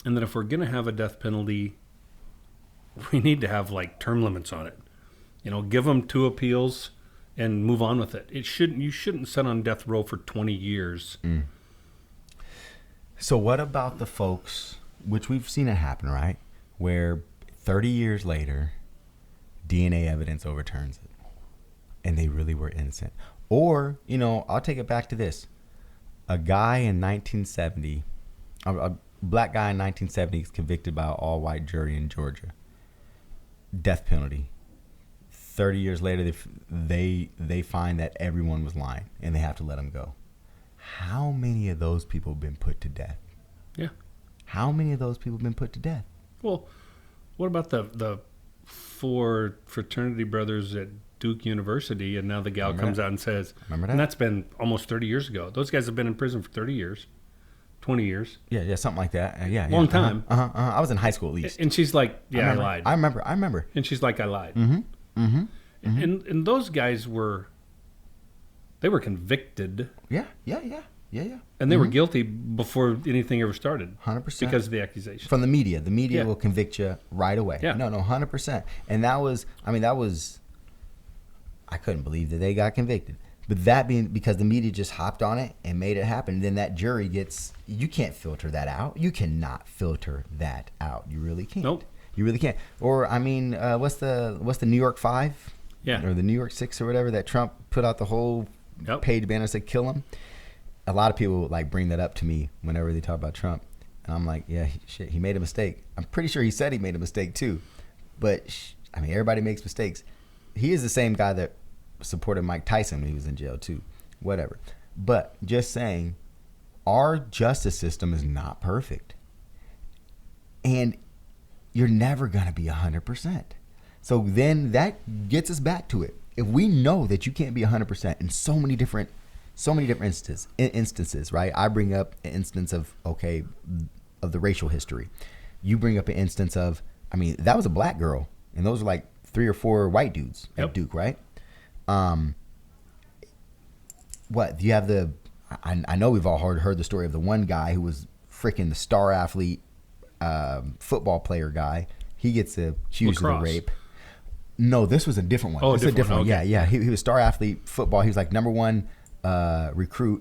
And that if we're going to have a death penalty, we need to have like term limits on it. Give them 2 appeals and move on with it. You shouldn't sit on death row for 20 years. So what about the folks, which we've seen it happen, right? Where 30 years later, DNA evidence overturns it. And they really were innocent. Or, I'll take it back to this. A guy in 1970, a black guy in 1970 is convicted by an all-white jury in Georgia. Death penalty. 30 years later, they find that everyone was lying and they have to let him go. How many of those people have been put to death? Yeah. How many of those people have been put to death? Well, what about the 4 fraternity brothers at Duke University, and now the gal comes out and says, Remember that? And that's been almost 30 years ago. Those guys have been in prison for 30 years, 20 years. Yeah, something like that. Long time. I was in high school at least. And she's like, I lied. I remember. And she's like, I lied. Mm-hmm. And those guys were convicted. Yeah. And they were guilty before anything ever started. 100%. Because of the accusation. From the media. The media will convict you right away. Yeah. No, 100%. And that was, I couldn't believe that they got convicted. But that being because the media just hopped on it and made it happen. And then that jury you can't filter that out. You cannot filter that out. You really can't. Nope. You really can't. Or, what's the New York 5? Yeah. Or the New York 6 or whatever that Trump put out the whole page banner said kill him. A lot of people bring that up to me whenever they talk about Trump. And I'm like, yeah, he made a mistake. I'm pretty sure he said he made a mistake too. But, everybody makes mistakes. He is the same guy that supported Mike Tyson when he was in jail too. Whatever. But just saying, our justice system is not perfect. And you're never going to be 100%. So then that gets us back to it. If we know that you can't be 100% in so many different instances, right? I bring up an instance of the racial history. You bring up an instance of, that was a black girl, and those are like 3 or 4 white dudes at Duke, right? What do you have I know we've all heard the story of the one guy who was freaking the star athlete, football player guy. He gets accused of rape. No, this was a different one. Oh, this is a different one. Okay. Yeah. He was star athlete football. He was like number 1 recruit.